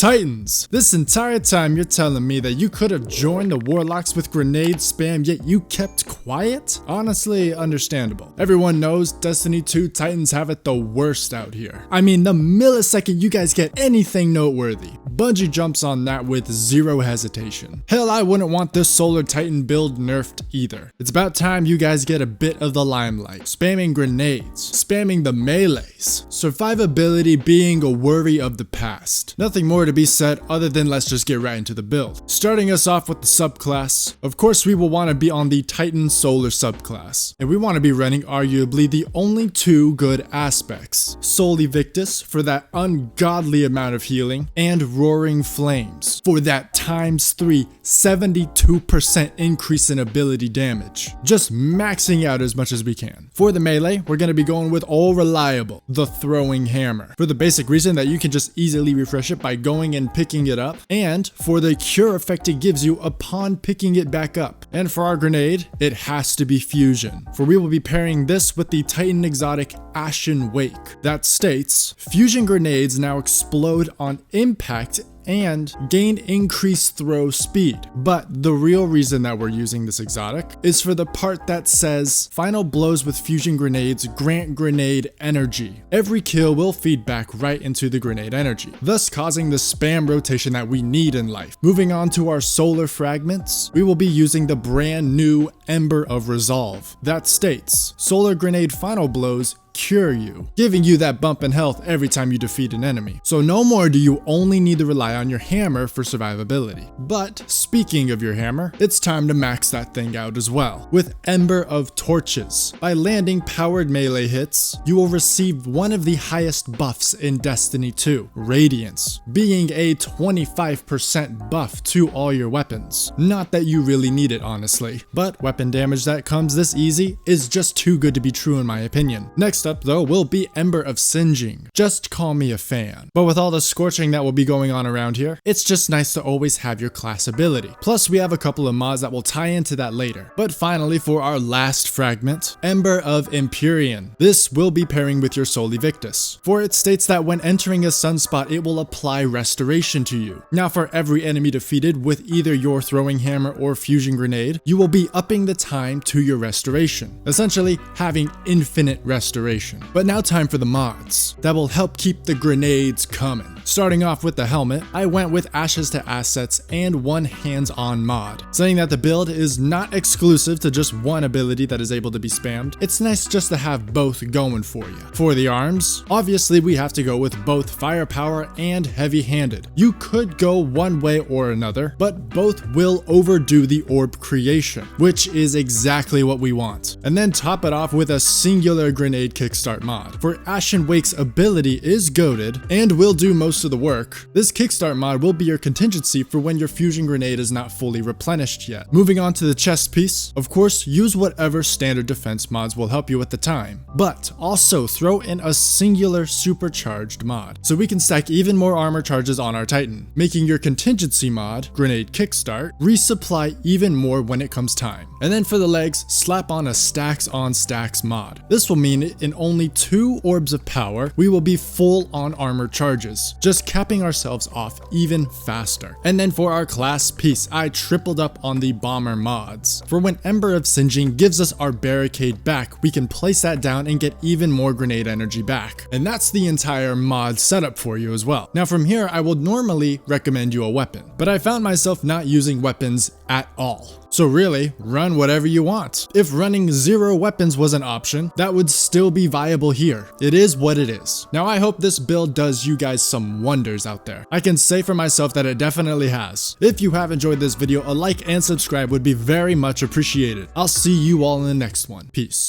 Titans, this entire time you're telling me that you could have joined the Warlocks with grenade spam, yet you kept quiet? Honestly, understandable. Everyone knows Destiny 2 Titans have it the worst out here. I mean, the millisecond you guys get anything noteworthy, Bungie jumps on that with zero hesitation. Hell, I wouldn't want this Solar Titan build nerfed either. It's about time you guys get a bit of the limelight. Spamming grenades, spamming the melees, survivability being a worry of the past. Nothing more to be said other than let's just get right into the build. Starting us off with the subclass, of course we will want to be on the Titan Solar subclass, and we want to be running arguably the only two good aspects. Soul Evictus for that ungodly amount of healing, and Roaring Flames for that ×3 72% increase in ability damage. Just maxing out as much as we can. For the melee, we're going to be going with All Reliable, the Throwing Hammer, for the basic reason that you can just easily refresh it by going and picking it up, and for the cure effect it gives you upon picking it back up. And for our grenade, it has to be Fusion, for we will be pairing this with the Titan exotic ASHEN Wake that states, Fusion grenades now explode on impact and gain increased throw speed. But the real reason that we're using this exotic is for the part that says final blows with fusion grenades grant grenade energy. Every kill will feed back right into the grenade energy, thus causing the spam rotation that we need in life. Moving on to our solar fragments, we will be using the brand new Ember of Resolve that states solar grenade final blows cure you, giving you that bump in health every time you defeat an enemy. So no more do you only need to rely on your hammer for survivability. But speaking of your hammer, it's time to max that thing out as well with Ember of Torches. By landing powered melee hits, you will receive one of the highest buffs in Destiny 2, Radiance, being a 25% buff to all your weapons. Not that you really need it honestly, but weapon damage that comes this easy is just too good to be true in my opinion. Next up though will be Ember of Singeing. Just call me a fan. But with all the scorching that will be going on around here, it's just nice to always have your class ability. Plus we have a couple of mods that will tie into that later. But finally for our last fragment, Ember of Empyrean. This will be pairing with your Soul Evictus, for it states that when entering a sunspot it will apply restoration to you. Now for every enemy defeated with either your throwing hammer or fusion grenade, you will be upping the time to your restoration, essentially having infinite restoration. But now time for the mods that will help keep the grenades coming. Starting off with the helmet, I went with Ashes to Assets and one hands-on mod, saying that the build is not exclusive to just one ability that is able to be spammed. It's nice just to have both going for you. For the arms, obviously we have to go with both firepower and heavy-handed. You could go one way or another, but both will overdo the orb creation, which is exactly what we want. And then top it off with a singular grenade kickstart mod, for Ashen Wake's ability is goated and will do most of the work. This kickstart mod will be your contingency for when your fusion grenade is not fully replenished yet. Moving on to the chest piece, of course use whatever standard defense mods will help you at the time, but also throw in a singular supercharged mod so we can stack even more armor charges on our Titan, making your contingency mod, grenade kickstart, resupply even more when it comes time. And then for the legs, slap on a stacks on stacks mod. This will mean in only 2 orbs of power, we will be full on armor charges, just capping ourselves off even faster. And then for our class piece, I tripled up on the bomber mods. For when Ember of Singeing gives us our barricade back, we can place that down and get even more grenade energy back. And that's the entire mod setup for you as well. Now from here, I would normally recommend you a weapon, but I found myself not using weapons at all. So really, run whatever you want. If running 0 weapons was an option, that would still be viable here. It is what it is. Now I hope this build does you guys some wonders out there. I can say for myself that it definitely has. If you have enjoyed this video, a like and subscribe would be very much appreciated. I'll see you all in the next one. Peace.